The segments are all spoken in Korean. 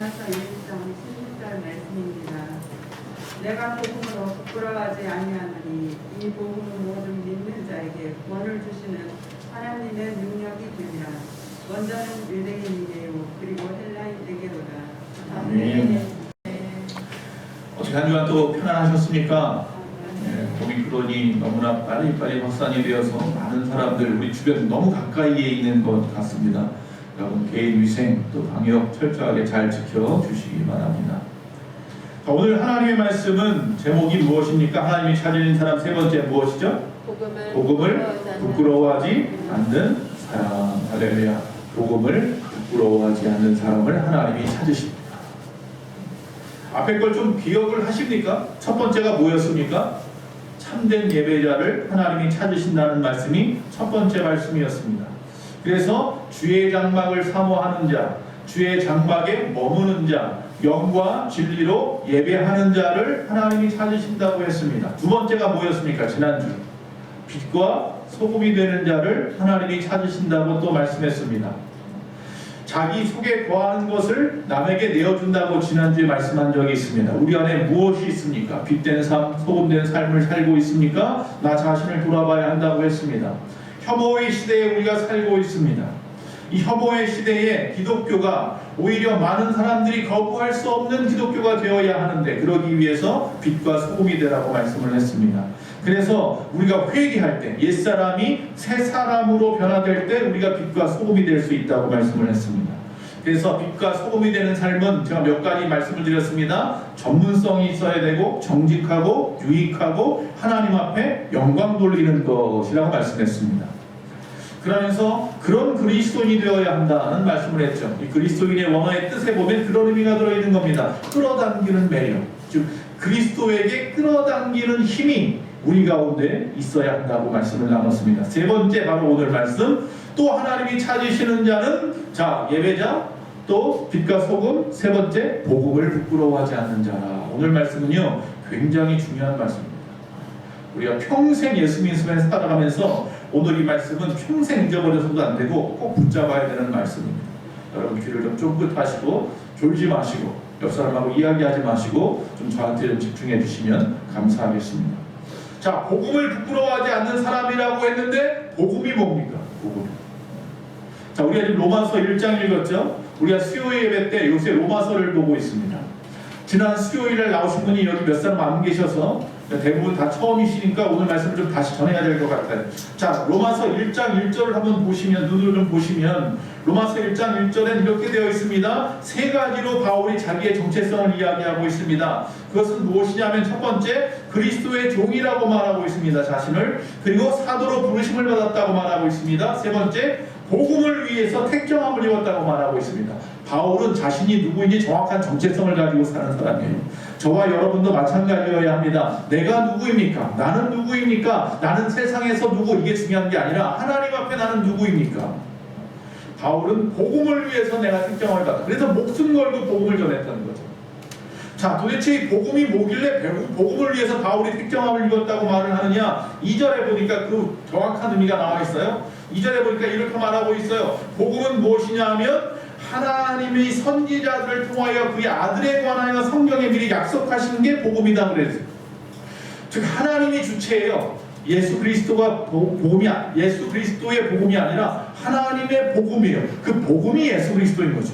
로마서 1장 16절 말씀입니다. 내가 복음으로 부끄러워하지 아니하노니 이 복음은 모든 믿는 자에게 구원을 주시는 하나님의 능력이 되리라. 먼저는 유대인에게요 그리고 헬라인에게로다. 아멘. 어떻게 한 주간 또 편안하셨습니까? 오미크론이 너무나 빨리 확산이 되어서 많은 사람들 우리 주변 너무 가까이에 있는 것 같습니다. 여러분 개인 위생 또 방역 철저하게 잘 지켜주시기 바랍니다. 자, 오늘 하나님의 말씀은 제목이 무엇입니까? 하나님이 찾으신 사람 세 번째 무엇이죠? 복음을 부끄러워하지 않는 사람. 할렐루야. 복음을 부끄러워하지 않는 사람을 하나님이 찾으십니다. 앞에 걸 좀 기억을 하십니까? 첫 번째가 뭐였습니까? 참된 예배자를 하나님이 찾으신다는 말씀이 첫 번째 말씀이었습니다. 그래서 주의 장막을 사모하는 자, 주의 장막에 머무는 자, 영과 진리로 예배하는 자를 하나님이 찾으신다고 했습니다. 두 번째가 뭐였습니까? 지난주 빛과 소금이 되는 자를 하나님이 찾으신다고 또 말씀했습니다. 자기 속에 거하는 것을 남에게 내어준다고 지난주에 말씀한 적이 있습니다. 우리 안에 무엇이 있습니까? 빛된 삶, 소금된 삶을 살고 있습니까? 나 자신을 돌아봐야 한다고 했습니다. 혐오의 시대에 우리가 살고 있습니다. 이 혐오의 시대에 기독교가 오히려 많은 사람들이 거부할 수 없는 기독교가 되어야 하는데 그러기 위해서 빛과 소금이 되라고 말씀을 했습니다. 그래서 우리가 회개할 때 옛사람이 새 사람으로 변화될 때 우리가 빛과 소금이 될 수 있다고 말씀을 했습니다. 그래서 빛과 소금이 되는 삶은 제가 몇 가지 말씀을 드렸습니다. 전문성이 있어야 되고 정직하고 유익하고 하나님 앞에 영광 돌리는 것이라고 말씀했습니다. 그러면서 그런 그리스도인이 되어야 한다는 말씀을 했죠. 이 그리스도인의 원어의 뜻에 보면 그런 의미가 들어있는 겁니다. 끌어당기는 매력, 즉 그리스도에게 끌어당기는 힘이 우리 가운데 있어야 한다고 말씀을 나눴습니다. 세 번째 바로 오늘 말씀, 또 하나님이 찾으시는 자는 자 예배자, 또 빛과 소금, 세 번째 복음을 부끄러워하지 않는 자라. 오늘 말씀은요 굉장히 중요한 말씀입니다. 우리가 평생 예수 믿으면서 살아가면서 오늘 이 말씀은 평생 잊어버려서도 안 되고 꼭 붙잡아야 되는 말씀입니다. 여러분 귀를 좀 쫑긋하시고 졸지 마시고 옆 사람하고 이야기하지 마시고 좀 저한테 좀 집중해 주시면 감사하겠습니다. 자, 복음을 부끄러워하지 않는 사람이라고 했는데 복음이 뭡니까? 복음. 자, 우리가 지금 로마서 1장 읽었죠? 우리가 수요일 예배 때 요새 로마서를 보고 있습니다. 지난 수요일에 나오신 분이 여기 몇 사람 안 계셔서 대부분 다 처음이시니까 오늘 말씀을 좀 다시 전해야 될 것 같아요. 자, 로마서 1장 1절을 한번 보시면, 눈으로 좀 보시면 로마서 1장 1절엔 이렇게 되어 있습니다. 세 가지로 바울이 자기의 정체성을 이야기하고 있습니다. 그것은 무엇이냐면 첫 번째, 그리스도의 종이라고 말하고 있습니다. 자신을. 그리고 사도로 부르심을 받았다고 말하고 있습니다. 세 번째, 복음을 위해서 택정함을 입었다고 말하고 있습니다. 바울은 자신이 누구인지 정확한 정체성을 가지고 사는 사람이에요. 저와 여러분도 마찬가지여야 합니다. 내가 누구입니까? 나는 누구입니까? 나는 세상에서 누구, 이게 중요한 게 아니라 하나님 앞에 나는 누구입니까? 바울은 복음을 위해서 내가 택정함을 받았다. 그래서 목숨 걸고 복음을 전했다는 거죠. 자, 도대체 이 복음이 뭐길래 복음을 위해서 바울이 택정함을 입었다고 말을 하느냐? 2절에 보니까 그 정확한 의미가 나와 있어요. 2절에 보니까 이렇게 말하고 있어요. 복음은 무엇이냐 하면 하나님의 선지자들을 통하여 그의 아들에 관하여 성경에 미리 약속하신 게 복음이다 그랬어요. 즉 하나님이 주체예요. 예수 그리스도가 예수 그리스도의 복음이 아니라 하나님의 복음이에요. 그 복음이 예수 그리스도인 거죠.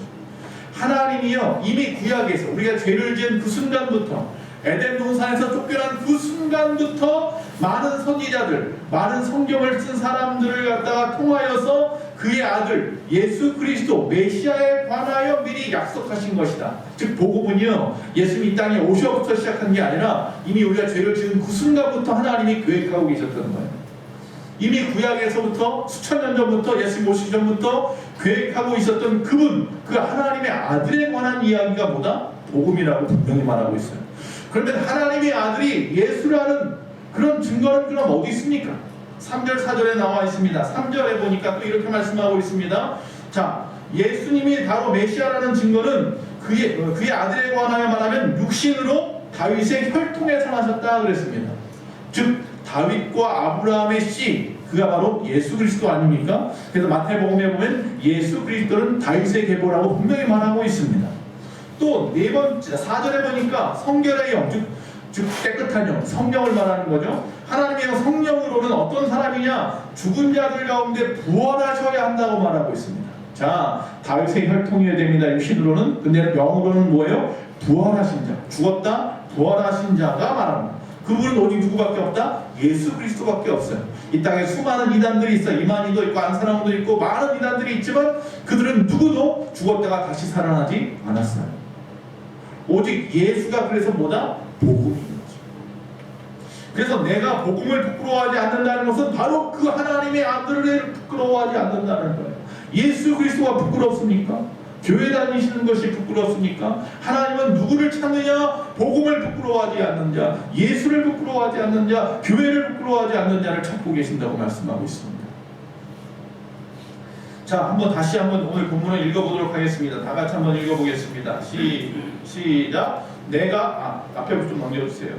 하나님이요 이미 구약에서 우리가 죄를 지은 그 순간부터 에덴 동산에서 쫓겨난 그 순간부터 많은 선지자들, 많은 성경을 쓴 사람들을 갖다가 통하여서 그의 아들 예수 그리스도 메시아에 관하여 미리 약속하신 것이다. 즉 복음은요 예수님이 이 땅에 오셔부터 시작한 게 아니라 이미 우리가 죄를 지은 그 순간부터 하나님이 계획하고 계셨던 거예요. 이미 구약에서부터 수천 년 전부터 예수님 오시기 전부터 계획하고 있었던 그분, 그 하나님의 아들에 관한 이야기가 뭐다? 복음이라고 분명히 말하고 있어요. 그러면 하나님의 아들이 예수라는 그런 증거는 그럼 어디 있습니까? 3절 4절에 나와 있습니다. 3절에 보니까 또 이렇게 말씀하고 있습니다. 자, 예수님이 바로 메시아라는 증거는 그의 아들에 관하여 말하면 육신으로 다윗의 혈통에 사나셨다 그랬습니다. 즉 다윗과 아브라함의 씨, 그가 바로 예수 그리스도 아닙니까? 그래서 마태복음에 보면 예수 그리스도는 다윗의 계보라고 분명히 말하고 있습니다. 또 네 번째 4절에 보니까 성결의 영, 즉 깨끗한 영, 성령을 말하는 거죠. 하나님의 성령으로는 어떤 사람이냐? 죽은 자들 가운데 부활하셔야 한다고 말하고 있습니다. 자, 다윗의 혈통이어야 됩니다. 육신으로는. 근데 영으로는 뭐예요? 부활하신 자, 죽었다 부활하신 자가 말합니다. 그분은 오직 누구밖에 없다? 예수 그리스도밖에 없어요. 이 땅에 수많은 이단들이 있어. 이만희도 있고 안사람도 있고 많은 이단들이 있지만 그들은 누구도 죽었다가 다시 살아나지 않았어요. 오직 예수가 그래서 뭐다? 복음인 거죠. 그래서 내가 복음을 부끄러워하지 않는다는 것은 바로 그 하나님의 아들을 부끄러워하지 않는다는 거예요. 예수 그리스도가 부끄럽습니까? 교회 다니시는 것이 부끄럽습니까? 하나님은 누구를 찾느냐? 복음을 부끄러워하지 않는 자, 예수를 부끄러워하지 않는 자, 교회를 부끄러워하지 않는 자를 찾고 계신다고 말씀하고 있습니다. 자, 다시 한번 오늘 본문을 읽어보도록 하겠습니다. 다 같이 한번 읽어보겠습니다. 시작. 내가 앞에 좀 넘겨주세요.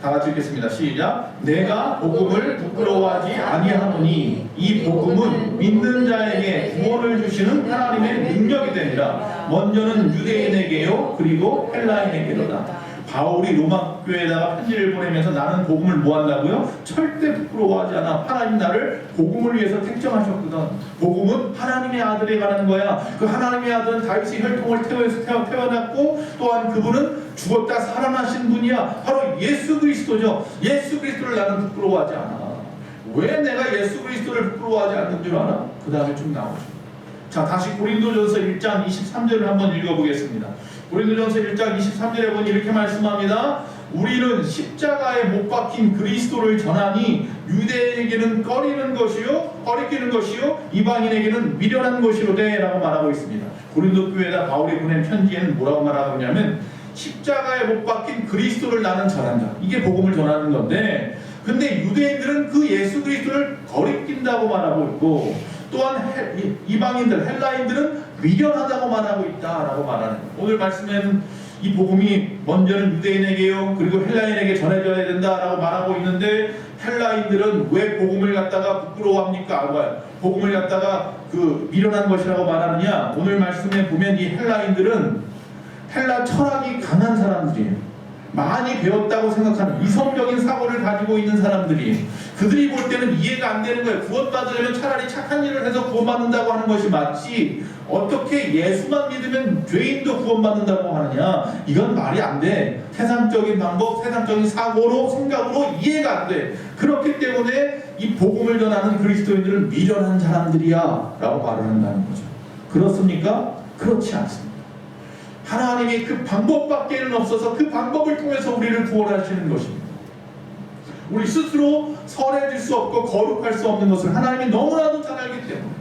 다 같이 읽겠습니다. 시작. 내가 복음을 부끄러워하지 아니하노니 이 복음은 믿는 자에게 구원을 주시는 하나님의 능력이 되니라. 먼저는 유대인에게요 그리고 헬라인에게로다. 바울이 로마 교회에다가 편지를 보내면서 나는 복음을 뭐한다고요? 절대 부끄러워하지 않아. 하나님 나를 복음을 위해서 택정하셨거든. 복음은 하나님의 아들에 관한 거야. 그 하나님의 아들은 다윗의 혈통을 태어났고 또한 그분은 죽었다 살아나신 분이야. 바로 예수 그리스도죠. 예수 그리스도를 나는 부끄러워하지 않아. 왜 내가 예수 그리스도를 부끄러워하지 않는 줄 알아? 그 다음에 쭉 나오죠. 자, 다시 고린도전서 1장 23절을 한번 읽어보겠습니다. 고린도전서 1장 23절에 보니 이렇게 말씀합니다. 우리는 십자가에 못 박힌 그리스도를 전하니 유대인에게는 꺼리는 것이요 이방인에게는 미련한 것이로되 라고 말하고 있습니다. 고린도 교회에다 바울이 보낸 편지에는 뭐라고 말하고 있냐면 십자가에 못 박힌 그리스도를 나는 전한다. 이게 복음을 전하는 건데 근데 유대인들은 그 예수 그리스도를 거리낀다고 말하고 있고 또한 이방인들, 헬라인들은 미련하다고 말하고 있다라고 말하는 거예요. 오늘 말씀에는 이 복음이 먼저는 유대인에게요 그리고 헬라인에게 전해져야 된다라고 말하고 있는데 헬라인들은 왜 복음을 갖다가 부끄러워합니까? 복음을 갖다가 미련한 것이라고 말하느냐? 오늘 말씀에 보면 이 헬라인들은 헬라 철학이 강한 사람들이에요. 많이 배웠다고 생각하는 이성적인 사고를 가지고 있는 사람들이 그들이 볼 때는 이해가 안 되는 거예요. 구원받으려면 차라리 착한 일을 해서 구원받는다고 하는 것이 맞지 어떻게 예수만 믿으면 죄인도 구원받는다고 하느냐. 이건 말이 안 돼. 세상적인 방법, 세상적인 사고로 생각으로 이해가 안 돼. 그렇기 때문에 이 복음을 전하는 그리스도인들은 미련한 사람들이야 라고 말을 한다는 거죠. 그렇습니까? 그렇지 않습니다. 하나님이 그 방법밖에는 없어서 그 방법을 통해서 우리를 구원하시는 것입니다. 우리 스스로 선해질 수 없고 거룩할 수 없는 것을 하나님이 너무나도 잘 알기 때문에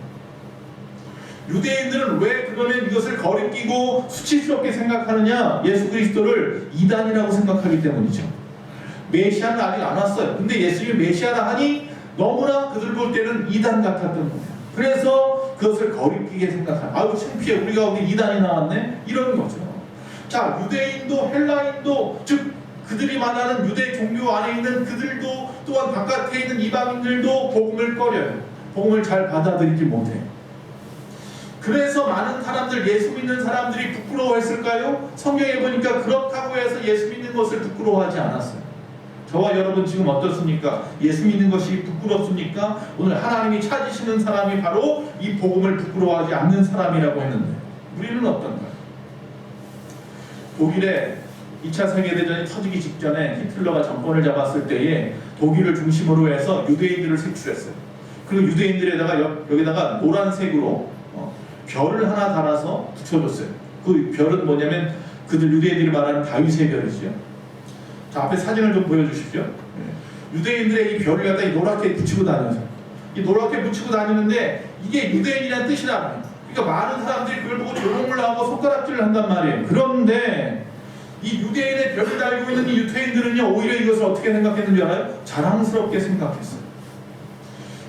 유대인들은 왜 그러면 이것을 거리끼고 수치스럽게 생각하느냐? 예수 그리스도를 이단이라고 생각하기 때문이죠. 메시아는 아직 안 왔어요. 근데 예수님이 메시아라 하니 너무나 그들 볼 때는 이단 같았던 거예요. 그래서 그것을 거리끼게 생각하는, 아유 창피해, 우리가 어디 이단이 나왔네? 이런 거죠. 자, 유대인도 헬라인도, 즉 그들이 말하는 유대 종교 안에 있는 그들도 또한 바깥에 있는 이방인들도 복음을 꺼려요. 복음을 잘 받아들이지 못해요. 그래서 많은 사람들, 예수 믿는 사람들이 부끄러워했을까요? 성경에 보니까 그렇다고 해서 예수 믿는 것을 부끄러워하지 않았어요. 저와 여러분 지금 어떻습니까? 예수 믿는 것이 부끄럽습니까? 오늘 하나님이 찾으시는 사람이 바로 이 복음을 부끄러워하지 않는 사람이라고 했는데 우리는 어떤가요? 독일에 2차 세계대전이 터지기 직전에 히틀러가 정권을 잡았을 때에 독일을 중심으로 해서 유대인들을 색출했어요. 그리고 유대인들에다가 여기다가 노란색으로 별을 하나 달아서 붙여줬어요. 그 별은 뭐냐면 그들 유대인들이 말하는 다윗의 별이죠. 자, 앞에 사진을 좀 보여주십시오. 유대인들의 이 별을 갖다 이 노랗게 붙이고 다녀서 이 노랗게 붙이고 다니는데 이게 유대인이라는 뜻이라는, 그러니까 많은 사람들이 그걸 보고 조롱을 하고 손가락질을 한단 말이에요. 그런데 이 유대인의 별을 달고 있는 이 유대인들은요 오히려 이것을 어떻게 생각했는지 알아요? 자랑스럽게 생각했어요.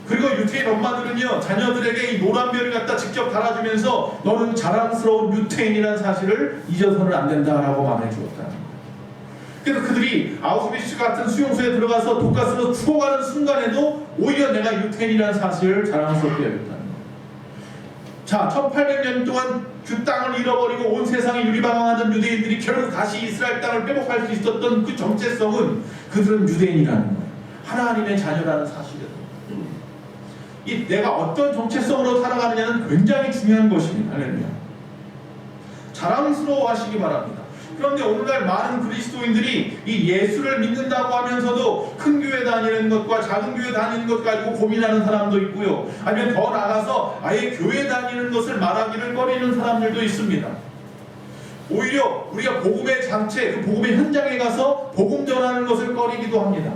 그리고 유태인 엄마들은요 자녀들에게 이 노란 별을 갖다 직접 달아주면서 너는 자랑스러운 유태인이라는 사실을 잊어서는 안 된다라고 말해주었다는 거예요. 그래서 그들이 아우슈비츠 같은 수용소에 들어가서 독가스로 죽어가는 순간에도 오히려 내가 유태인이라는 사실을 자랑스럽게 여겼다는 거예요. 자, 1800년 동안 그 땅을 잃어버리고 온 세상에 유리방황하던 유대인들이 결국 다시 이스라엘 땅을 회복할 수 있었던 그 정체성은 그들은 유대인이라는 거예요. 하나님의 자녀라는 사실이에요. 이 내가 어떤 정체성으로 살아가느냐는 굉장히 중요한 것입니다. 할렐루야. 자랑스러워하시기 바랍니다. 그런데 오늘날 많은 그리스도인들이 이 예수를 믿는다고 하면서도 큰 교회 다니는 것과 작은 교회 다니는 것 가지고 고민하는 사람도 있고요. 아니면 더 나아가서 아예 교회 다니는 것을 말하기를 꺼리는 사람들도 있습니다. 오히려 우리가 복음의 장체, 그 복음의 현장에 가서 복음 전하는 것을 꺼리기도 합니다.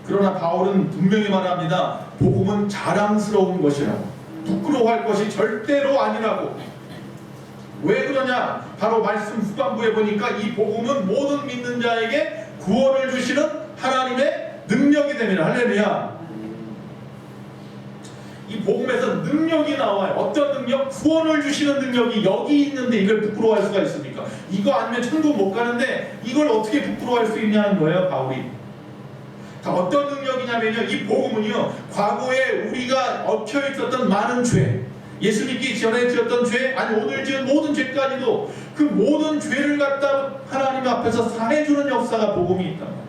그러나 바울은 분명히 말합니다. 복음은 자랑스러운 것이라고, 부끄러워할 것이 절대로 아니라고. 왜 그러냐? 바로 말씀 후반부에 보니까 이 복음은 모든 믿는 자에게 구원을 주시는 하나님의 능력이 됩니다. 할렐루야. 이 복음에서 능력이 나와요. 어떤 능력? 구원을 주시는 능력이 여기 있는데 이걸 부끄러워할 수가 있습니까? 이거 아니면 천국 못 가는데 이걸 어떻게 부끄러워할 수 있냐는 거예요, 바울이. 자, 어떤 능력이냐면요, 이 복음은요, 과거에 우리가 얽혀 있었던 많은 죄, 예수 믿기 전에 지었던 죄, 아니 오늘 지은 모든 죄까지도 그 모든 죄를 갖다 하나님 앞에서 사해주는 역사가 복음이 있단 말이에요.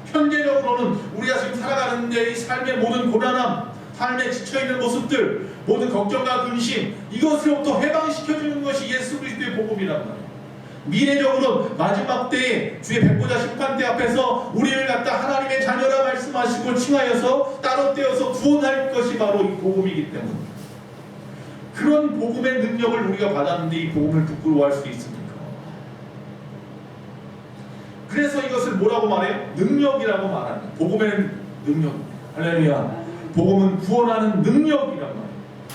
현재적으로는 우리가 지금 살아가는 데 이 삶의 모든 고난함, 삶에 지쳐있는 모습들, 모든 걱정과 근심, 이것으로부터 해방시켜주는 것이 예수 그리스도의 복음이란 말이에요. 미래적으로 마지막 때에 주의 백보자 심판대 앞에서 우리를 갖다 하나님의 자녀라 말씀하시고 칭하여서 따로 떼어서 구원할 것이 바로 이 복음이기 때문에, 그런 복음의 능력을 우리가 받았는데 이 복음을 부끄러워할 수 있습니까? 그래서 이것을 뭐라고 말해요? 능력이라고 말합니다. 복음의 능력입니다. 할렐루야. 복음은 구원하는 능력이란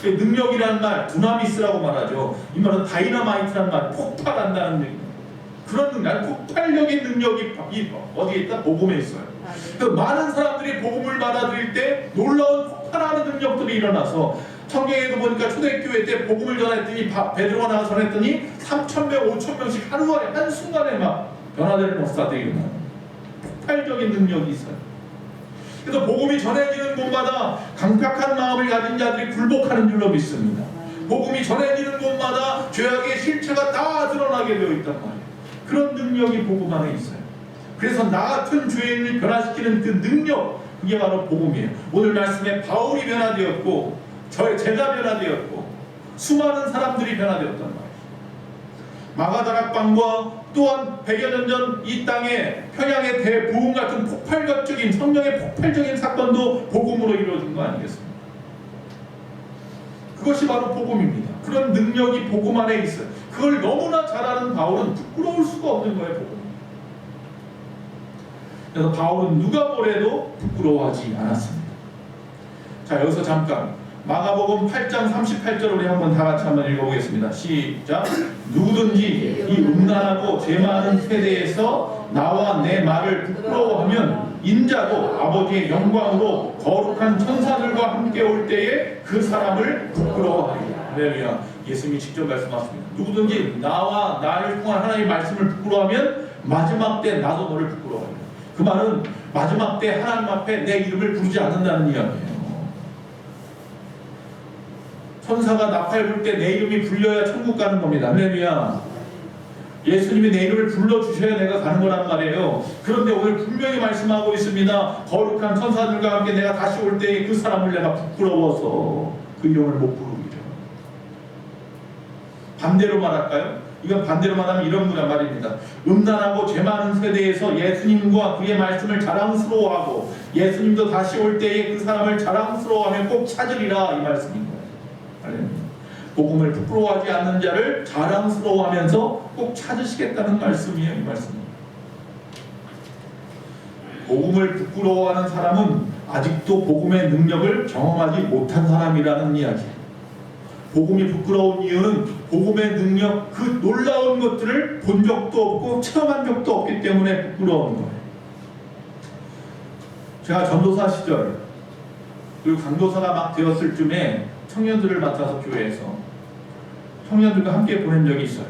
말이에요. 능력이라는 말, 두나미스라고 말하죠. 이 말은 다이너마이트라는 말, 폭발한다는 능력. 그런 능력, 폭발력의 능력이 어디에 있다? 복음에 있어요. 많은 사람들이 복음을 받아들일 때 놀라운 폭발하는 능력들이 일어나서, 성경에도 보니까 초대교회 때 복음을 전했더니 베드로가 나가 전했더니 3,000명, 5,000명씩 하루에 한순간에 막 변화되는 역사들이 일어나요. 폭발적인 능력이 있어요. 그래서 복음이 전해지는 곳마다 강팍한 마음을 가진 자들이 굴복하는 줄로 믿습니다. 복음이 전해지는 곳마다 죄악의 실체가 다 드러나게 되어 있단 말이에요. 그런 능력이 복음 안에 있어요. 그래서 나 같은 죄인을 변화시키는 그 능력, 그게 바로 복음이에요. 오늘 말씀에 바울이 변화되었고 제가 변화되었고 수많은 사람들이 변화되었단 말이에요. 마가다락방과 또한 100여 년 전 이 땅에 평양의 대부흥 같은 폭발적인 성령의 폭발적인 사건도 복음으로 이루어진 거 아니겠습니까? 그것이 바로 복음입니다. 그런 능력이 복음 안에 있어요. 그걸 너무나 잘하는 바울은 부끄러울 수가 없는 거예요, 복음. 그래서 바울은 누가 뭐래도 부끄러워하지 않았습니다. 자, 여기서 잠깐 마가복음 8장 38절 우리 한번 다 같이 한번 읽어보겠습니다. 시작. 누구든지 이 음란하고 죄 많은 세대에서 나와 내 말을 부끄러워하면 인자도 아버지의 영광으로 거룩한 천사들과 함께 올 때에 그 사람을 부끄러워하리라. 할렐루야. 예수님이 직접 말씀하십니다. 누구든지 나와 나를 통한 하나님의 말씀을 부끄러워하면 마지막 때 나도 너를 부끄러워하리라. 그 말은 마지막 때 하나님 앞에 내 이름을 부르지 않는다는 이야기예요. 천사가 나팔 불 때 내 이름이 불려야 천국 가는 겁니다. 할렐루야. 예수님이 내 이름을 불러주셔야 내가 가는 거란 말이에요. 그런데 오늘 분명히 말씀하고 있습니다. 거룩한 천사들과 함께 내가 다시 올 때에 그 사람을 내가 부끄러워서 그 이름을 못 부르기죠. 반대로 말할까요? 이건 반대로 말하면 이런 거란 말입니다. 음란하고 죄 많은 세대에서 예수님과 그의 말씀을 자랑스러워하고 예수님도 다시 올 때에 그 사람을 자랑스러워하면 꼭 찾으리라, 이 말씀인 거예요. 복음을 부끄러워하지 않는 자를 자랑스러워하면서 꼭 찾으시겠다는 말씀이에요, 이 말씀입니다. 복음을 부끄러워하는 사람은 아직도 복음의 능력을 경험하지 못한 사람이라는 이야기예요. 복음이 부끄러운 이유는 복음의 능력, 그 놀라운 것들을 본 적도 없고 체험한 적도 없기 때문에 부끄러운 거예요. 제가 전도사 시절 그리고 강도사가 막 되었을 쯤에 청년들을 맡아서 교회에서 청년들과 함께 보낸 적이 있어요.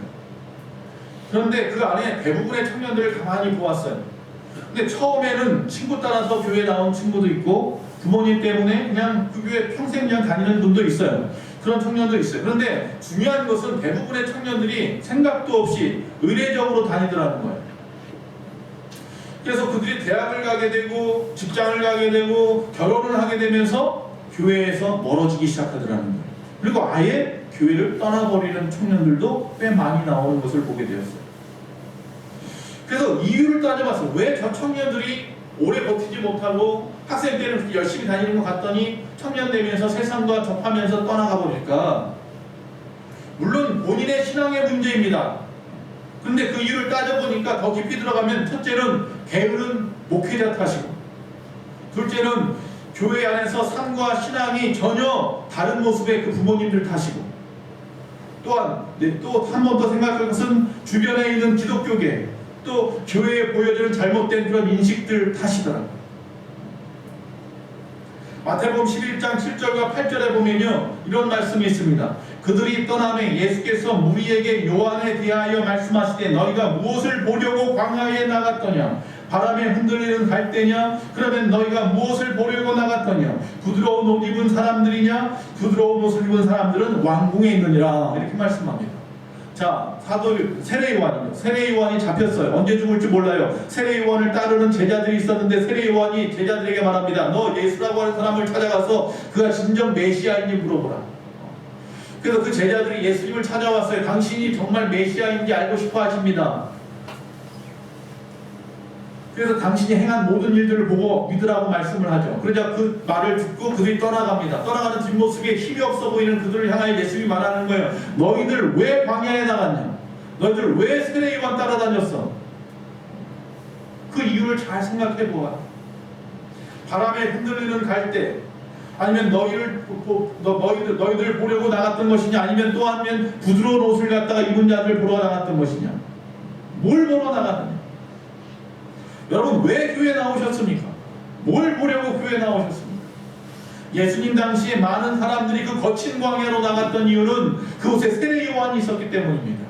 그런데 그 안에 대부분의 청년들을 가만히 보았어요. 근데 처음에는 친구 따라서 교회에 나온 친구도 있고 부모님 때문에 그냥 그 교회 평생 그냥 다니는 분도 있어요. 그런 청년도 있어요. 그런데 중요한 것은 대부분의 청년들이 생각도 없이 의례적으로 다니더라는 거예요. 그래서 그들이 대학을 가게 되고 직장을 가게 되고 결혼을 하게 되면서 교회에서 멀어지기 시작하더라는 거예요. 그리고 아예 교회를 떠나버리는 청년들도 꽤 많이 나오는 것을 보게 되었어요. 그래서 이유를 따져봤어요. 왜 저 청년들이 오래 버티지 못하고 학생 때는 열심히 다니는 것 같더니 청년 되면서 세상과 접하면서 떠나가 버릴까? 물론 본인의 신앙의 문제입니다. 그런데 그 이유를 따져보니까 더 깊이 들어가면 첫째는 게으른 목회자 탓이고, 둘째는 교회 안에서 삶과 신앙이 전혀 다른 모습의 그 부모님들 탓이고, 또한 또 한 번 더 생각할 것은 주변에 있는 기독교계, 또 교회에 보여주는 잘못된 그런 인식들 탓이더라고요. 마태복음 11장 7절과 8절에 보면요, 이런 말씀이 있습니다. 그들이 떠남에 예수께서 무리에게 요한에 대하여 말씀하시되 너희가 무엇을 보려고 광야에 나갔더냐? 바람에 흔들리는 갈대냐? 그러면 너희가 무엇을 보려고 나갔더냐? 부드러운 옷 입은 사람들이냐? 부드러운 옷을 입은 사람들은 왕궁에 있느니라. 이렇게 말씀합니다. 자, 사도 세례 요한이요. 세례 요한이 잡혔어요. 언제 죽을지 몰라요. 세례 요한을 따르는 제자들이 있었는데 세례 요한이 제자들에게 말합니다. 너 예수라고 하는 사람을 찾아가서 그가 진정 메시아인지 물어보라. 그래서 그 제자들이 예수님을 찾아왔어요. 당신이 정말 메시아인지 알고 싶어 하십니다. 그래서 당신이 행한 모든 일들을 보고 믿으라고 말씀을 하죠. 그러자 그 말을 듣고 그들이 떠나갑니다. 떠나가는 뒷모습에 힘이 없어 보이는 그들을 향하여 예수님이 말하는 거예요. 너희들 왜 광야에 나갔냐? 너희들 왜 세례 요한 따라다녔어? 그 이유를 잘 생각해 보아. 바람에 흔들리는 갈대, 아니면 너희들 보려고 나갔던 것이냐, 아니면 또 하면 부드러운 옷을 갖다가 입은 자들 보러 나갔던 것이냐? 뭘 보러 나갔느냐? 여러분, 왜 교회 나오셨습니까? 뭘 보려고 교회 나오셨습니까? 예수님 당시에 많은 사람들이 그 거친 광야로 나갔던 이유는 그곳에 세례 요한이 있었기 때문입니다.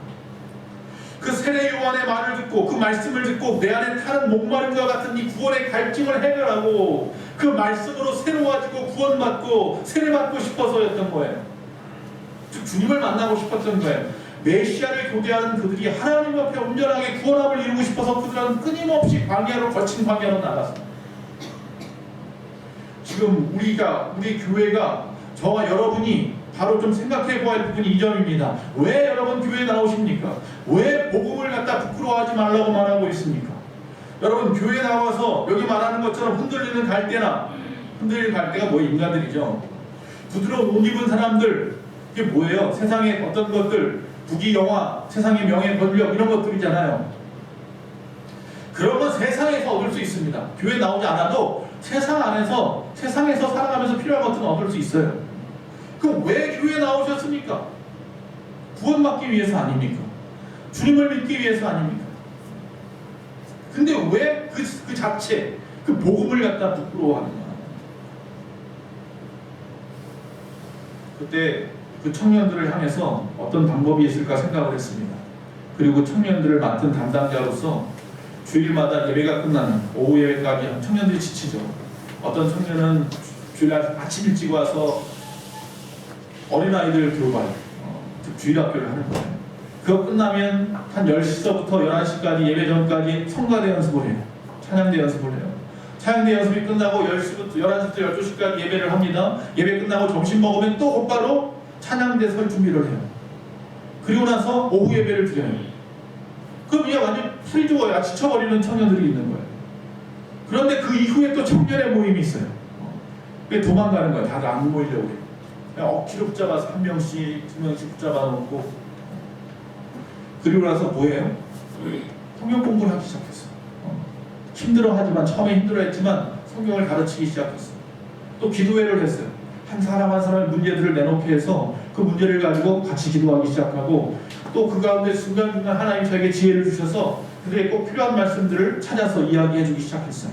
그 세례 요한의 말을 듣고 그 말씀을 듣고 내 안에 타는 목마름과 같은 이 구원의 갈증을 해결하고 그 말씀으로 새로워지고 구원받고 세례받고 싶어서였던 거예요. 즉 주님을 만나고 싶었던 거예요. 메시아를 교대하는 그들이 하나님 앞에 온전하게 구원함을 이루고 싶어서 그들은 끊임없이 광야로, 거친 광야로 나갔습니다. 지금 우리 교회가, 저와 여러분이 바로 좀 생각해 보아야 할 부분이 이 점입니다. 왜 여러분 교회에 나오십니까? 왜 복음을 갖다 부끄러워하지 말라고 말하고 있습니까? 여러분, 교회에 나와서 여기 말하는 것처럼 흔들리는 갈대가 뭐 인간들이죠. 부드러운 옷 입은 사람들, 이게 뭐예요? 세상의 어떤 것들, 부귀 영화, 세상의 명예, 권력, 이런 것들이잖아요. 그런 건 세상에서 얻을 수 있습니다. 교회 나오지 않아도 세상에서 살아가면서 필요한 것들은 얻을 수 있어요. 그럼 왜 교회에 나오셨습니까? 구원받기 위해서 아닙니까? 주님을 믿기 위해서 아닙니까? 근데 왜 그 자체, 그 복음을 갖다 부끄러워하느냐? 그때 그 청년들을 향해서 어떤 방법이 있을까 생각을 했습니다. 그리고 청년들을 맡은 담당자로서 주일마다 예배가 끝나는 오후 예배까지 청년들이 지치죠. 어떤 청년은 주일 아침 일찍 와서 어린아이들 교발, 즉 주일학교를 하는 거예요. 그거 끝나면 한 10시서부터 11시까지 예배 전까지 성가대 연습을 해요. 찬양대 연습을 해요. 찬양대 연습이 끝나고 10시부터 11시부터 12시까지 예배를 합니다. 예배 끝나고 점심 먹으면 또 곧바로 찬양대 설 준비를 해요. 그리고 나서 오후 예배를 드려요. 그럼 이제 완전 풀이 죽어요. 지쳐버리는 청년들이 있는 거예요. 그런데 그 이후에 또 청년의 모임이 있어요. 그게 도망가는 거예요. 다들 안 모이려고 해요. 그냥 억지로 붙잡아서 한 명씩, 두 명씩 붙잡아 놓고, 그리고 나서 뭐예요? 성경 공부를 하기 시작했어요. 힘들어하지만, 처음에 힘들어했지만 성경을 가르치기 시작했어요. 또 기도회를 했어요. 한 사람 한 사람의 문제들을 내놓게 해서 그 문제를 가지고 같이 기도하기 시작하고, 또 그 가운데 순간순간 하나님 저에게 지혜를 주셔서 그들의 꼭 필요한 말씀들을 찾아서 이야기해 주기 시작했어요.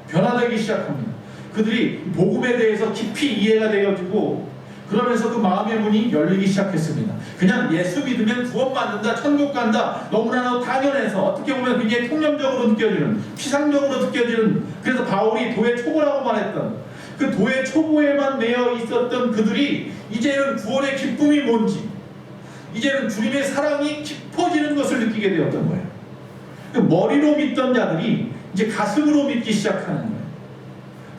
변화되기 시작합니다. 그들이 복음에 대해서 깊이 이해가 되어지고 그러면서 그 마음의 문이 열리기 시작했습니다. 그냥 예수 믿으면 구원받는다, 천국 간다, 너무나 당연해서 어떻게 보면 굉장히 통념적으로 느껴지는, 피상적으로 느껴지는, 그래서 바울이 도의 초보라고 말했던 그 도의 초보에만 매여 있었던 그들이 이제는 구원의 기쁨이 뭔지, 이제는 주님의 사랑이 깊어지는 것을 느끼게 되었던 거예요. 그 머리로 믿던 자들이 이제 가슴으로 믿기 시작하는 거예요.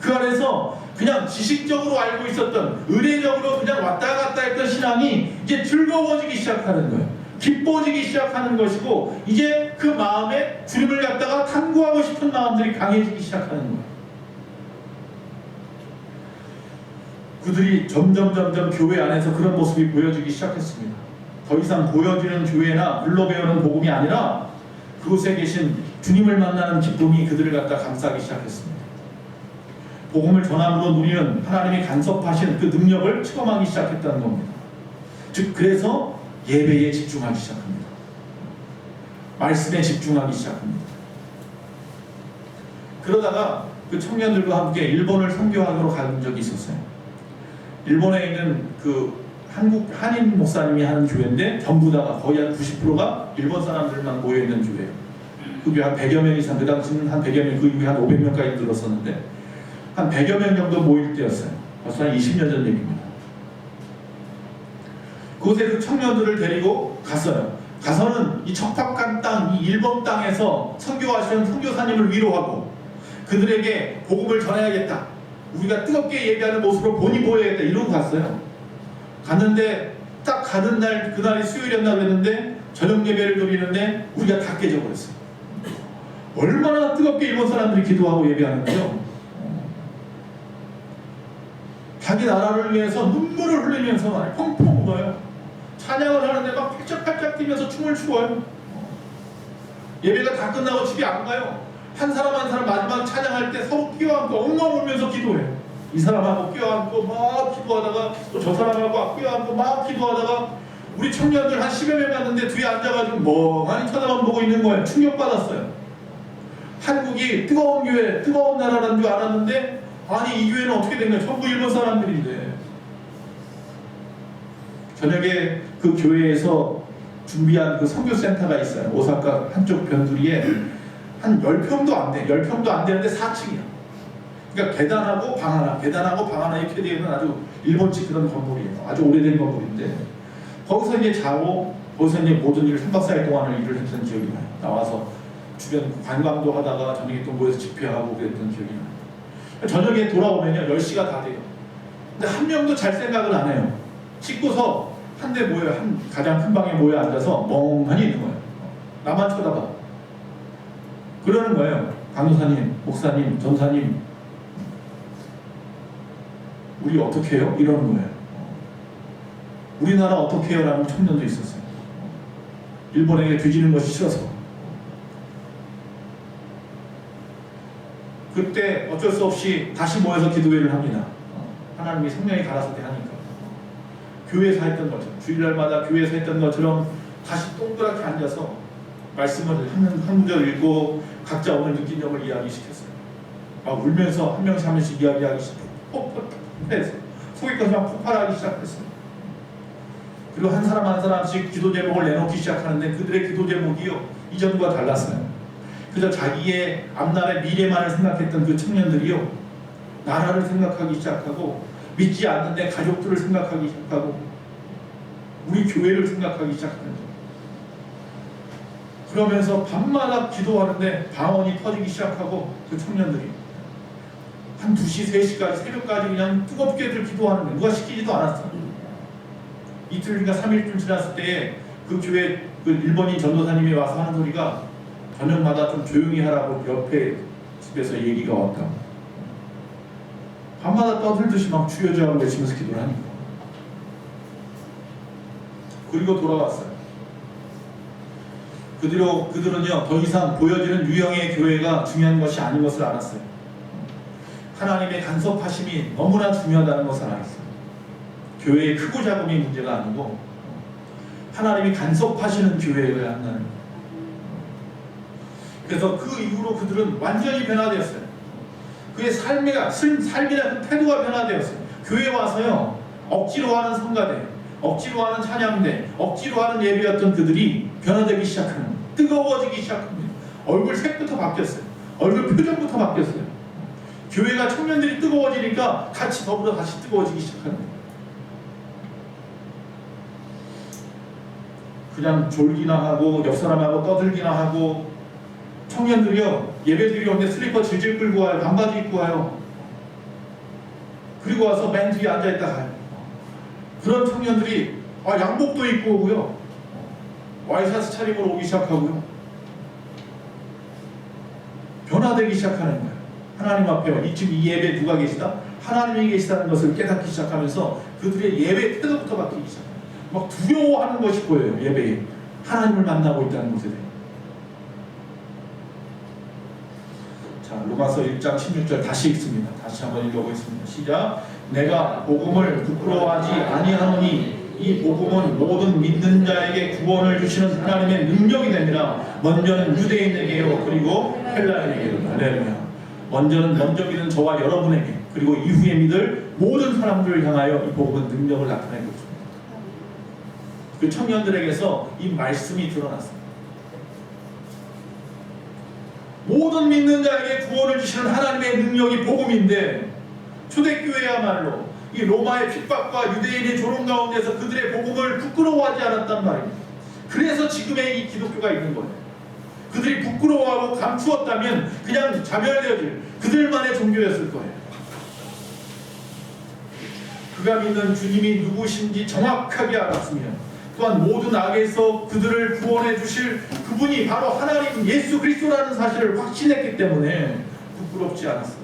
그 안에서 그냥 지식적으로 알고 있었던, 의례적으로 그냥 왔다 갔다 했던 신앙이 이제 즐거워지기 시작하는 거예요. 기뻐지기 시작하는 것이고, 이제 그 마음에 주님을 갖다가 탐구하고 싶은 마음들이 강해지기 시작하는 거예요. 그들이 점점 교회 안에서 그런 모습이 보여지기 시작했습니다. 더 이상 보여지는 교회나 불러배우는 복음이 아니라 그곳에 계신 주님을 만나는 기쁨이 그들을 갖다 감싸기 시작했습니다. 복음을 전함으로 누리는 하나님이 간섭하신 그 능력을 체험하기 시작했다는 겁니다. 즉 그래서 예배에 집중하기 시작합니다. 말씀에 집중하기 시작합니다. 그러다가 그 청년들과 함께 일본을 선교하러 간 적이 있었어요. 일본에 있는 그 한국 한인 목사님이 하는 교회인데 전부 다가 거의 한 90%가 일본 사람들만 모여있는 교회예요. 그 교회 한 100여 명 이상, 그 당시는 한 100여 명, 그 이후에 한 500명까지 들었었는데 한 100여 명 정도 모일 때였어요. 벌써 한 20년 전 얘기입니다. 그곳에 그 청년들을 데리고 갔어요. 가서는 이 척박한 땅, 이 일본 땅에서 선교하시는 선교사님을 위로하고 그들에게 복음을 전해야겠다. 우리가 뜨겁게 예배하는 모습으로 본이 보여야겠다. 이러고 갔어요. 갔는데 딱 가는 날, 그날이 수요일이었나 그랬는데 저녁 예배를 드리는데 우리가 다 깨져버렸어요. 얼마나 뜨겁게 일본 사람들이 기도하고 예배하는 거죠. 자기 나라를 위해서 눈물을 흘리면서 막 펑펑 울어요. 찬양을 하는데 막 팔짝팔짝 뛰면서 춤을 추어요. 예배가 다 끝나고 집에 안 가요. 한 사람 한 사람 마지막 찬양할 때 서로 끼어안고 엉엉 울면서 기도해요. 이 사람하고 끼어안고 막 기도하다가 또 저 사람하고 끼어안고 막 기도하다가 우리 청년들 한 10여 명 갔는데 뒤에 앉아가지고 멍하니 쳐다만 보고 있는 거예요. 충격받았어요. 한국이 뜨거운 교회, 뜨거운 나라라는 줄 알았는데 아니 이 교회는 어떻게 된 거야? 전부 일본 사람들인데. 저녁에 그 교회에서 준비한 그 선교센터가 있어요. 오사카 한쪽 변두리에 한 10평도 안 돼. 10평도 안 되는데 4층이야. 그러니까 계단하고 방 하나, 계단하고 방 하나 이렇게 되어 있는 아주 일본식 그런 건물이에요. 아주 오래된 건물인데 거기서 이제 자고 거기서 이제 모든 일을 3박 4일 동안을 일을 했던 기억이 나요. 나와서 주변 관광도 하다가 저녁에 또 모여서 집회하고 그랬던 기억이 나요. 저녁에 돌아오면요 10시가 다 돼요. 근데 한 명도 잘 생각을 안 해요. 씻고서 한 대 모여, 한 가장 큰 방에 모여 앉아서 멍하니 있는 거예요. 나만 쳐다봐. 그러는 거예요. 강도사님, 목사님, 전사님, 우리 어떻게 해요? 이러는 거예요. 우리나라 어떻게 해요? 라는 청년도 있었어요. 일본에게 뒤지는 것이 싫어서. 그때 어쩔 수 없이 다시 모여서 기도회를 합니다. 하나님이 성령이 가라사대 하니까. 교회에서 했던 것처럼, 주일날마다 교회에서 했던 것처럼 다시 동그랗게 앉아서 말씀을 한 구절 읽고 각자 오늘 느낀 점을 이야기시켰어요. 막 울면서 한 명씩 이야기하기 시작해서 속에까지 막 폭발하기 시작했어요. 그리고 한 사람 한 사람씩 기도 제목을 내놓기 시작하는데 그들의 기도 제목이요 이전과 달랐어요. 그저 자기의 앞날의 미래만을 생각했던 그 청년들이요 나라를 생각하기 시작하고 믿지 않는데 가족들을 생각하기 시작하고 우리 교회를 생각하기 시작하는 거예요. 그러면서 밤마다 기도하는데 방언이 터지기 시작하고 그 청년들이 한 2시, 3시까지 새벽까지 그냥 뜨겁게들 기도하는데 누가 시키지도 않았어요. 이틀인가 3일쯤 지났을 때에 그 교회 그 일본인 전도사님이 와서 하는 소리가 저녁마다 좀 조용히 하라고 옆에 집에서 얘기가 왔다. 밤마다 떠들듯이 막 주여주여 외치면서 기도를 하니까. 그리고 돌아왔어요. 그들은요 더 이상 보여지는 유형의 교회가 중요한 것이 아닌 것을 알았어요. 하나님의 간섭하심이 너무나 중요하다는 것을 알았어요. 교회의 크고 작음이 문제가 아니고 하나님이 간섭하시는 교회를 한다는 거예요. 그래서 그 이후로 그들은 완전히 변화되었어요. 그의 삶이나 그 태도가 변화되었어요. 교회에 와서요 억지로 하는 성가대, 억지로 하는 찬양대, 억지로 하는 예배였던 그들이 변화되기 시작하는, 뜨거워지기 시작합니다. 얼굴 색부터 바뀌었어요. 얼굴 표정부터 바뀌었어요. 교회가 청년들이 뜨거워지니까 같이 더불어 다시 뜨거워지기 시작하는 거예요. 그냥 졸기나 하고 옆 사람하고 떠들기나 하고, 청년들이요 예배 드리는데 슬리퍼 질질 끌고 와요. 반바지 입고 와요. 그리고 와서 맨 뒤에 앉아있다 가요. 그런 청년들이 양복도 입고 오고요, 와이셔츠 차림으로 오기 시작하고요, 변화되기 시작하는 거예요. 하나님 앞에 지금 이 예배에 누가 계시다? 하나님이 계시다는 것을 깨닫기 시작하면서 그들의 예배 태도부터 바뀌기 시작해요. 막 두려워하는 것이 보여요. 예배에 하나님을 만나고 있다는 것에 대해. 자, 로마서 1장 16절 다시 읽습니다. 다시 한번 읽어보겠습니다. 시작. 내가 복음을 부끄러워하지 아니하노니 이 복음은 모든 믿는 자에게 구원을 주시는 하나님의 능력이 됩니다. 먼저는 유대인에게요, 그리고 헬라인에게요. 할렐루야. 먼저 믿는 저와 여러분에게, 그리고 이후에 믿을 모든 사람들을 향하여 이 복음은 능력을 나타내고 있습니다. 그 청년들에게서 이 말씀이 드러났습니다. 모든 믿는 자에게 구원을 주시는 하나님의 능력이 복음인데, 초대교회야말로 이 로마의 핍박과 유대인의 조롱 가운데서 그들의 복음을 부끄러워하지 않았단 말입니다. 그래서 지금의 이 기독교가 있는 거예요. 그들이 부끄러워하고 감추었다면 그냥 자멸되어질 그들만의 종교였을 거예요. 그가 믿는 주님이 누구신지 정확하게 알았으면, 또한 모든 악에서 그들을 구원해 주실 그분이 바로 하나님 예수 그리스도라는 사실을 확신했기 때문에 부끄럽지 않았어요.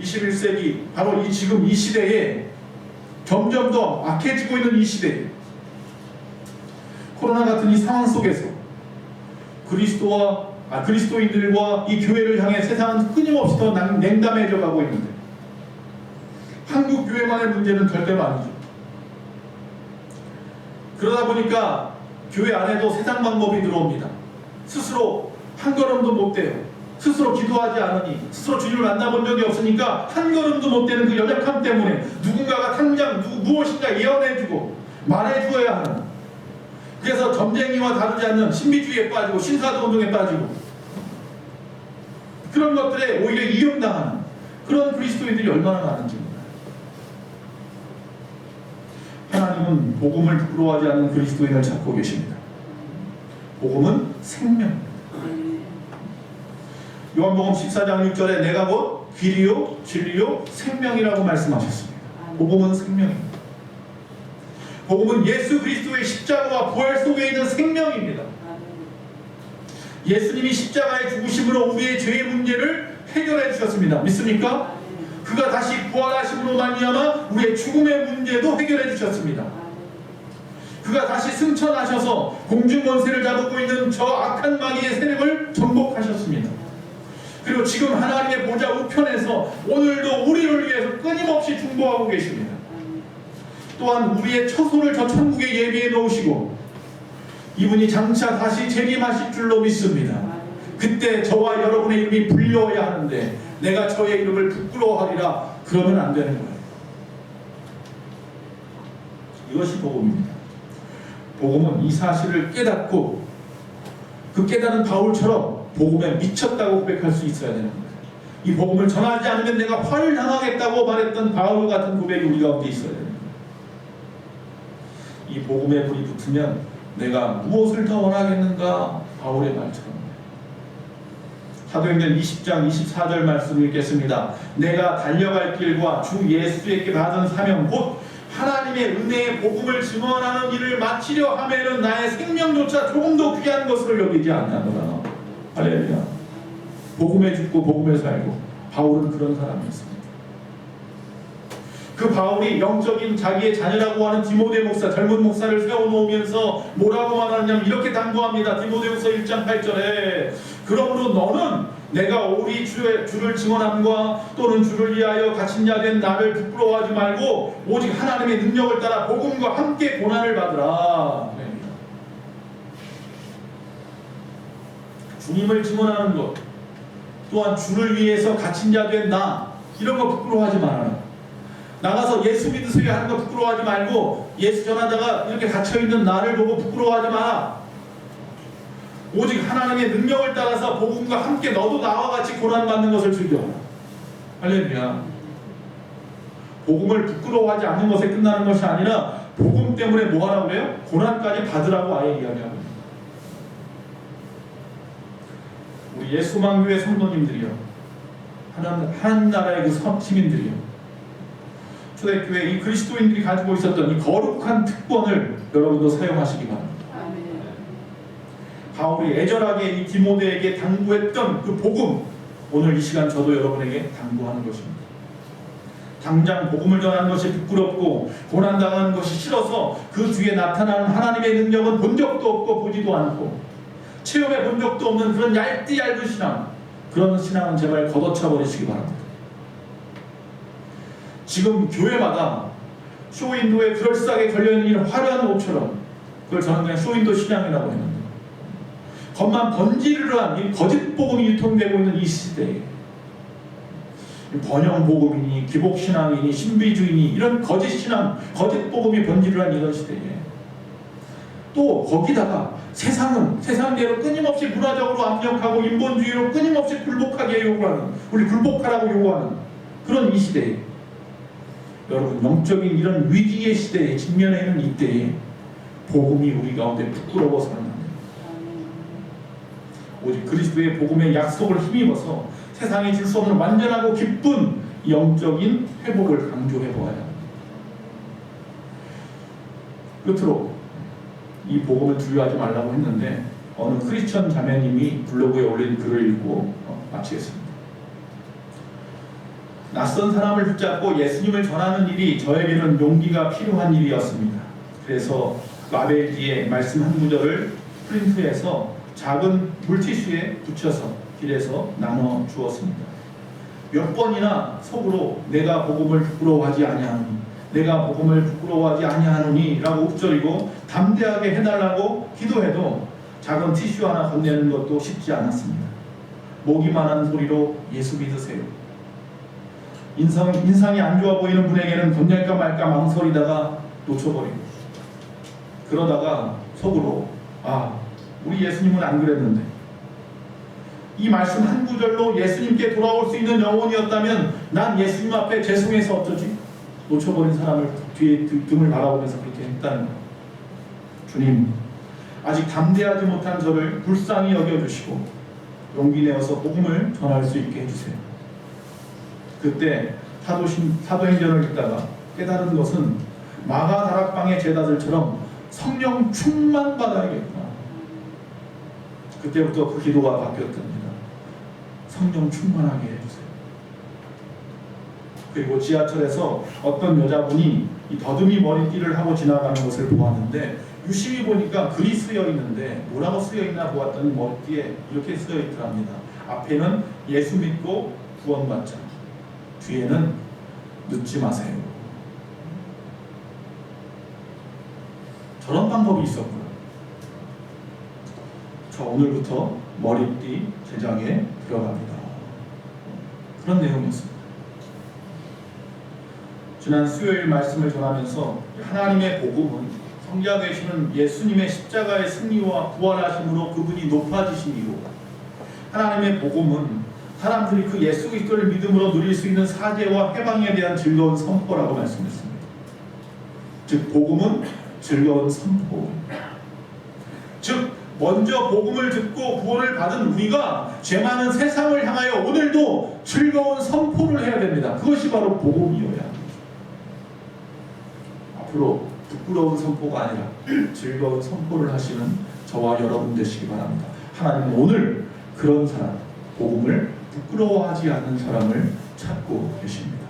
21세기 바로 지금 이 시대에 점점 더 악해지고 있는 이 시대에, 코로나 같은 이 상황 속에서 그리스도인들과 이 교회를 향해 세상은 끊임없이 더 냉담해져 가고 있는데, 한국 교회만의 문제는 절대로 아니죠. 그러다 보니까 교회 안에도 세상 방법이 들어옵니다. 스스로 한 걸음도 못 돼요. 스스로 기도하지 않으니, 스스로 주님을 만나본 적이 없으니까 한 걸음도 못 되는 그 연약함 때문에 누군가가 당장 무엇인가 예언해주고 말해주어야 하는, 그래서 점쟁이와 다르지 않는 신비주의에 빠지고 신사도운동에 빠지고 그런 것들에 오히려 이용당하는 그런 그리스도인들이 얼마나 많은지 몰라요. 하나님은 복음을 부끄러워하지 않는 그리스도인을 찾고 계십니다. 복음은 생명입니다. 요한복음 14장 6절에 내가 곧 길이요 진리요 생명이라고 말씀하셨습니다. 복음은 생명입니다. 복음은 예수 그리스도의 십자가와 부활 속에 있는 생명입니다. 예수님이 십자가의 죽으심으로 우리의 죄의 문제를 해결해 주셨습니다. 믿습니까? 그가 다시 부활하심으로 말미암아 우리의 죽음의 문제도 해결해 주셨습니다. 그가 다시 승천하셔서 공중권세를 잡고 있는 저 악한 마귀의 세력을 정복하셨습니다. 그리고 지금 하나님의 보좌 우편에서 오늘도 우리를 위해서 끊임없이 중보하고 계십니다. 또한 우리의 처소를 저 천국에 예비해 놓으시고 이분이 장차 다시 재림하실 줄로 믿습니다. 그때 저와 여러분의 이름이 불려야 하는데 내가 저의 이름을 부끄러워하리라 그러면 안 되는 거예요. 이것이 복음입니다. 복음은 이 사실을 깨닫고 그 깨달은 바울처럼 복음에 미쳤다고 고백할 수 있어야 되는 거예요. 이 복음을 전하지 않으면 내가 화를 당하겠다고 말했던 바울 같은 고백이 우리 가운데 있어야 되는 거예요. 이 복음에 불이 붙으면 내가 무엇을 더 원하겠는가? 바울의 말처럼. 사도행전 20장 24절 말씀을 읽겠습니다. 내가 달려갈 길과 주 예수에게 받은 사명 곧 하나님의 은혜의 복음을 증언하는 일을 마치려 하면은 나의 생명조차 조금 더 귀한 것으로 여기지 않냐노라. 할렐루야. 복음에 죽고 복음에 살고 바울은 그런 사람이었습니다. 그 바울이 영적인 자기의 자녀라고 하는 디모데 목사, 젊은 목사를 세워놓으면서 뭐라고 말하냐면 이렇게 당부합니다. 디모데후서 1장 8절에 그러므로 너는 내가 우리 주를 증언함과 또는 주를 위하여 갇힌 자 된 나를 부끄러워하지 말고 오직 하나님의 능력을 따라 복음과 함께 고난을 받으라. 주님을 증언하는 것, 또한 주를 위해서 갇힌 자 된 나, 이런 거 부끄러워하지 말아라. 나가서 예수 믿으세요 하는 거 부끄러워하지 말고 예수 전하다가 이렇게 갇혀있는 나를 보고 부끄러워하지 마. 오직 하나님의 능력을 따라서 복음과 함께 너도 나와 같이 고난받는 것을 즐겨. 할렐루야. 복음을 부끄러워하지 않는 것에 끝나는 것이 아니라 복음 때문에 뭐 하라고 그래요? 고난까지 받으라고 아예 이야기하고. 우리 예수만교회 성도님들이요, 하나님 나라의 그 시민들이요, 초대교회 이 그리스도인들이 가지고 있었던 이 거룩한 특권을 여러분도 사용하시기 바랍니다. 바울이 애절하게 이 디모데에게 당부했던 그 복음, 오늘 이 시간 저도 여러분에게 당부하는 것입니다. 당장 복음을 전하는 것이 부끄럽고 고난당하는 것이 싫어서 그 뒤에 나타나는 하나님의 능력은 본 적도 없고 보지도 않고 체험해 본 적도 없는 그런 얇은 신앙, 그런 신앙은 제발 걷어차 버리시기 바랍니다. 지금 교회마다 쇼윈도에 그럴싸하게 걸려있는 이런 화려한 옷처럼, 그걸 저는 그냥 쇼윈도 신앙이라고 했는데, 겉만 번지르르한 이 거짓 복음이 유통되고 있는 이 시대에 번영 복음이니 기복 신앙이니 신비주의니 이런 거짓 신앙, 거짓 복음이 번지르르한 이런 시대에 또 거기다가 세상대로 끊임없이 문화적으로 압력하고 인본주의로 끊임없이 굴복하게 요구하는, 우리 굴복하라고 요구하는 그런 이 시대에, 여러분 영적인 이런 위기의 시대에 직면해 있는 이때에 복음이 우리 가운데 부끄러워서는 안 됩니다. 오직 그리스도의 복음의 약속을 힘입어서 세상이 줄 수 없는 완전하고 기쁜 영적인 회복을 강조해 보아야 합니다. 끝으로 이 복음을 두려워하지 말라고 했는데 어느 크리스천 자매님이 블로그에 올린 글을 읽고 마치겠습니다. 낯선 사람을 붙잡고 예수님을 전하는 일이 저에게는 용기가 필요한 일이었습니다. 그래서 라벨기의 말씀 한 구절을 프린트해서 작은 물티슈에 붙여서 길에서 나눠 주었습니다. 몇 번이나 속으로 내가 복음을 부끄러워하지 아니하노니, 내가 복음을 부끄러워하지 아니하노니 라고 읊조리고 담대하게 해달라고 기도해도 작은 티슈 하나 건네는 것도 쉽지 않았습니다. 목이만한 소리로 예수 믿으세요. 인상이 안 좋아 보이는 분에게는 건넬까 말까 망설이다가 놓쳐버리고, 그러다가 속으로 우리 예수님은 안 그랬는데, 이 말씀 한 구절로 예수님께 돌아올 수 있는 영혼이었다면 난 예수님 앞에 죄송해서 어쩌지? 놓쳐버린 사람을 뒤에 등을 바라보면서 그렇게 했다는 거예요. 주님, 아직 담대하지 못한 저를 불쌍히 여겨주시고 용기 내어서 복음을 전할 수 있게 해주세요. 그때 사도행전을 읽다가 깨달은 것은 마가 다락방의 제자들처럼 성령 충만 받아야겠구나. 그때부터 그 기도가 바뀌었답니다. 성령 충만하게 해주세요. 그리고 지하철에서 어떤 여자분이 이 더듬이 머리띠를 하고 지나가는 것을 보았는데, 유심히 보니까 글이 쓰여 있는데 뭐라고 쓰여 있나 보았더니 머리띠에 이렇게 쓰여 있더랍니다. 앞에는 예수 믿고 구원받자, 뒤에는 늦지 마세요. 저런 방법이 있었구나. 저 오늘부터 머리띠 제작에 들어갑니다. 그런 내용이었습니다. 지난 수요일 말씀을 전하면서 하나님의 복음은 성자 되시는 예수님의 십자가의 승리와 부활하심으로 그분이 높아지심이고, 하나님의 복음은 사람들이 그 예수 그리스도를 믿음으로 누릴 수 있는 사죄와 해방에 대한 즐거운 선포라고 말씀했습니다. 즉 복음은 즐거운 선포. 즉 먼저 복음을 듣고 구원을 받은 우리가 죄 많은 세상을 향하여 오늘도 즐거운 선포를 해야 됩니다. 그것이 바로 복음이어야 합니다. 앞으로 부끄러운 선포가 아니라 즐거운 선포를 하시는 저와 여러분 되시기 바랍니다. 하나님은 오늘 그런 사람, 복음을 부끄러워하지 않는 사람을 찾고 계십니다.